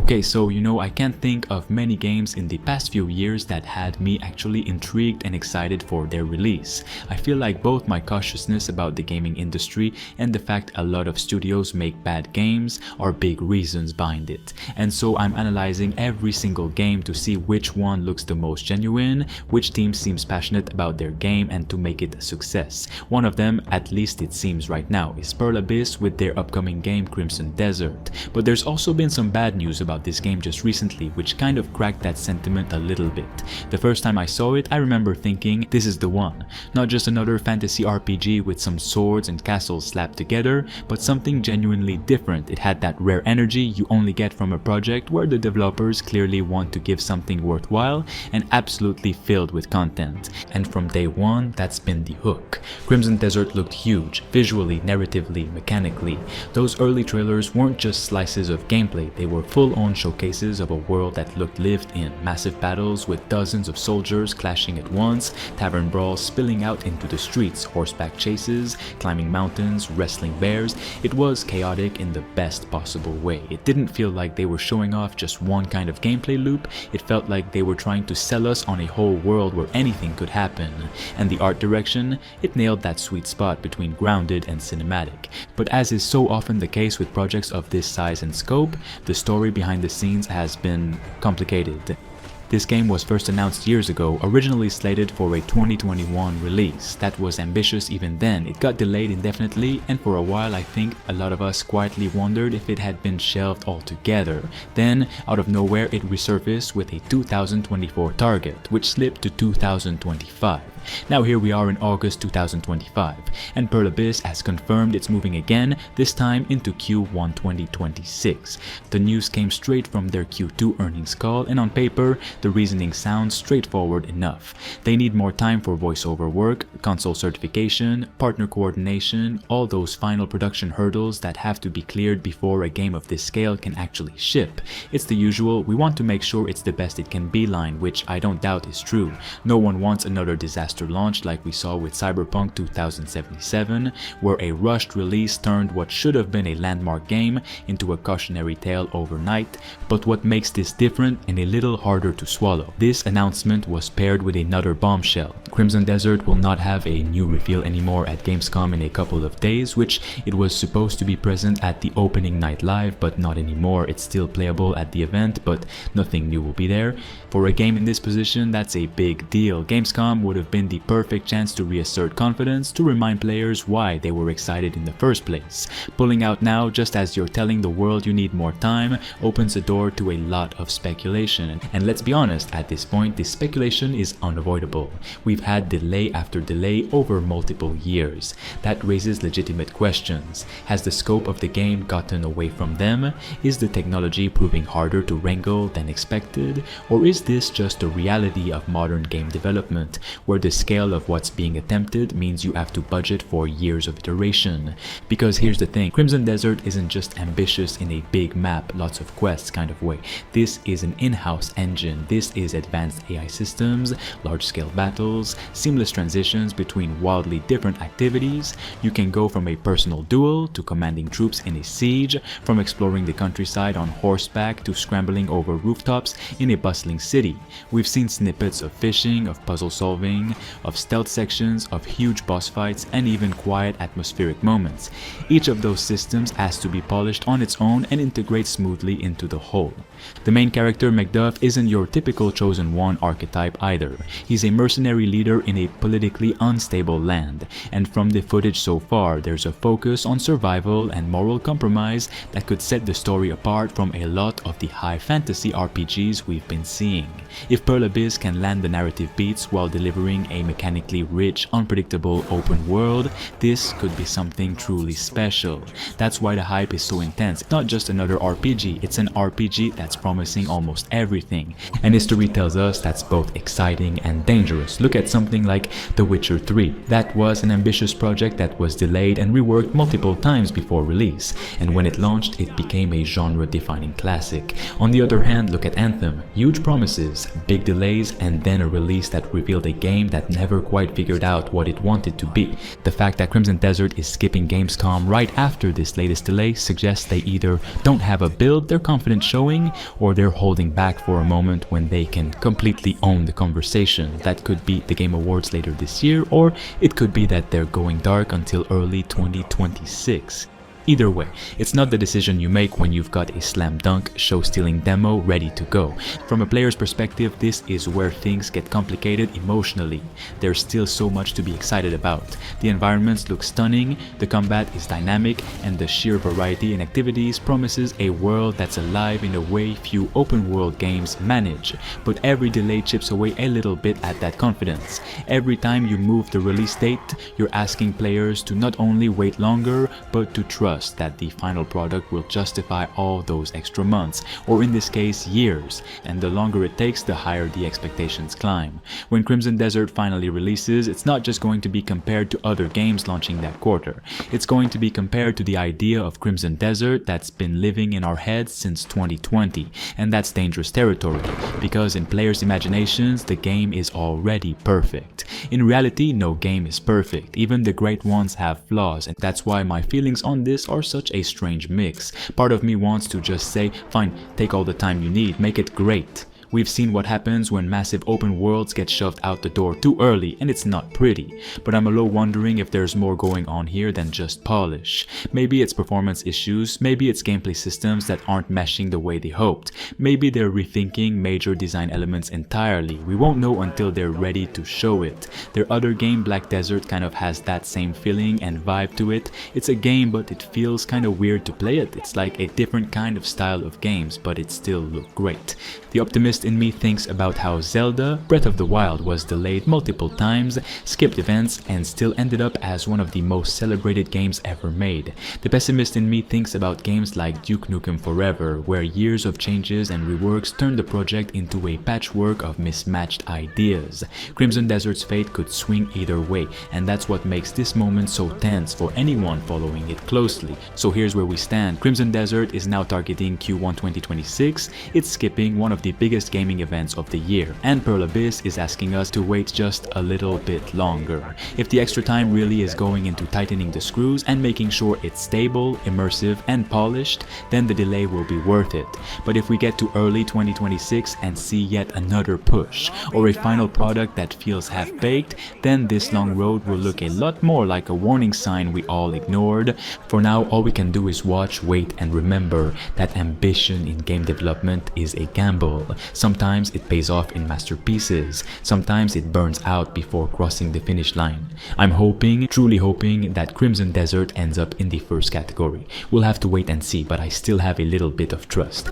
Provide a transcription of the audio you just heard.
Okay, so I can't think of many games in the past few years that had me actually intrigued and excited for their release. I feel like both my cautiousness about the gaming industry and the fact a lot of studios make bad games are big reasons behind it. And so I'm analyzing every single game to see which one looks the most genuine, which team seems passionate about their game and to make it a success. One of them, at least it seems right now, is Pearl Abyss with their upcoming game Crimson Desert. But there's also been some bad news about this game just recently, which kind of cracked that sentiment a little bit. The first time I saw it, I remember thinking, this is the one. Not just another fantasy RPG with some swords and castles slapped together, but something genuinely different. It had that rare energy you only get from a project where the developers clearly want to give something worthwhile and absolutely filled with content. And from day one, that's been the hook. Crimson Desert looked huge, visually, narratively, mechanically. Those early trailers weren't just slices of gameplay, they were full-on showcases of a world that looked lived in. Massive battles with dozens of soldiers clashing at once, tavern brawls spilling out into the streets, horseback chases, climbing mountains, wrestling bears. It was chaotic in the best possible way. It didn't feel like they were showing off just one kind of gameplay loop, it felt like they were trying to sell us on a whole world where anything could happen. And the art direction, it nailed that sweet spot between grounded and cinematic. But as is so often the case with projects of this size and scope, the story behind the scenes has been complicated. This game was first announced years ago, originally slated for a 2021 release. That was ambitious even then. It got delayed indefinitely, and for a while I think a lot of us quietly wondered if it had been shelved altogether. Then, out of nowhere, it resurfaced with a 2024 target, which slipped to 2025. Now here we are in August 2025, and Pearl Abyss has confirmed it's moving again, this time into Q1 2026. The news came straight from their Q2 earnings call, and on paper, the reasoning sounds straightforward enough. They need more time for voiceover work, console certification, partner coordination, all those final production hurdles that have to be cleared before a game of this scale can actually ship. It's the usual, we want to make sure it's the best it can be line, which I don't doubt is true. No one wants another disaster launch like we saw with Cyberpunk 2077, where a rushed release turned what should have been a landmark game into a cautionary tale overnight. But what makes this different and a little harder to swallow? This announcement was paired with another bombshell. Crimson Desert will not have a new reveal anymore at Gamescom in a couple of days, which it was supposed to be present at the opening night live, but not anymore. It's still playable at the event, but nothing new will be there. For a game in this position, that's a big deal. Gamescom would have been the perfect chance to reassert confidence, to remind players why they were excited in the first place. Pulling out now, just as you're telling the world you need more time, opens the door to a lot of speculation. And let's be honest, at this point, this speculation is unavoidable. We've had delay after delay over multiple years. That raises legitimate questions. Has the scope of the game gotten away from them? Is the technology proving harder to wrangle than expected? Or is this just the reality of modern game development, where the scale of what's being attempted means you have to budget for years of iteration? Because here's the thing, Crimson Desert isn't just ambitious in a big map, lots of quests kind of way. This is an in-house engine. This is advanced AI systems, large-scale battles, seamless transitions between wildly different activities. You can go from a personal duel to commanding troops in a siege, from exploring the countryside on horseback to scrambling over rooftops in a bustling city. We've seen snippets of fishing, of puzzle solving, of stealth sections, of huge boss fights, and even quiet atmospheric moments. Each of those systems has to be polished on its own and integrate smoothly into the whole. The main character, Macduff, isn't your typical chosen one archetype either. He's a mercenary leader in a politically unstable land, and from the footage so far, there's a focus on survival and moral compromise that could set the story apart from a lot of the high fantasy RPGs we've been seeing. If Pearl Abyss can land the narrative beats while delivering a mechanically rich, unpredictable open world, this could be something truly special. That's why the hype is so intense. It's not just another RPG, it's an RPG that's promising almost everything. And history tells us that's both exciting and dangerous. Look at something like The Witcher 3. That was an ambitious project that was delayed and reworked multiple times before release, and when it launched, it became a genre-defining classic. On the other hand, look at Anthem. Huge promises, big delays, and then a release that revealed a game that never quite figured out what it wanted to be. The fact that Crimson Desert is skipping Gamescom right after this latest delay suggests they either don't have a build they're confident showing, or they're holding back for a moment when they can completely own the conversation. That could be the Game Awards later this year, or it could be that they're going dark until early 2026. Either way, it's not the decision you make when you've got a slam dunk, show-stealing demo ready to go. From a player's perspective, this is where things get complicated emotionally. There's still so much to be excited about. The environments look stunning, the combat is dynamic, and the sheer variety in activities promises a world that's alive in a way few open-world games manage. But every delay chips away a little bit at that confidence. Every time you move the release date, you're asking players to not only wait longer, but to trust that the final product will justify all those extra months, or in this case years, and the longer it takes, the higher the expectations climb. When Crimson Desert finally releases, it's not just going to be compared to other games launching that quarter. It's going to be compared to the idea of Crimson Desert that's been living in our heads since 2020, and that's dangerous territory, because in players' imaginations, the game is already perfect. In reality, no game is perfect. Even the great ones have flaws, and that's why my feelings on this are such a strange mix. Part of me wants to just say, fine, take all the time you need, make it great. We've seen what happens when massive open worlds get shoved out the door too early, and it's not pretty. But I'm a little wondering if there's more going on here than just polish. Maybe it's performance issues, maybe it's gameplay systems that aren't meshing the way they hoped. Maybe they're rethinking major design elements entirely. We won't know until they're ready to show it. Their other game, Black Desert, kind of has that same feeling and vibe to it. It's a game, but it feels kind of weird to play it. It's like a different kind of style of games, but it still looks great. The optimist in me thinks about how Zelda Breath of the Wild was delayed multiple times, skipped events, and still ended up as one of the most celebrated games ever made. The pessimist in me thinks about games like Duke Nukem Forever, where years of changes and reworks turned the project into a patchwork of mismatched ideas. Crimson Desert's fate could swing either way, and that's what makes this moment so tense for anyone following it closely. So here's where we stand. Crimson Desert is now targeting Q1 2026. It's skipping one of the biggest gaming events of the year, and Pearl Abyss is asking us to wait just a little bit longer. If the extra time really is going into tightening the screws and making sure it's stable, immersive, and polished, then the delay will be worth it. But if we get to early 2026 and see yet another push, or a final product that feels half-baked, then this long road will look a lot more like a warning sign we all ignored. For now, all we can do is watch, wait, and remember that ambition in game development is a gamble. Sometimes it pays off in masterpieces, sometimes it burns out before crossing the finish line. I'm hoping, truly hoping, that Crimson Desert ends up in the first category. We'll have to wait and see, but I still have a little bit of trust.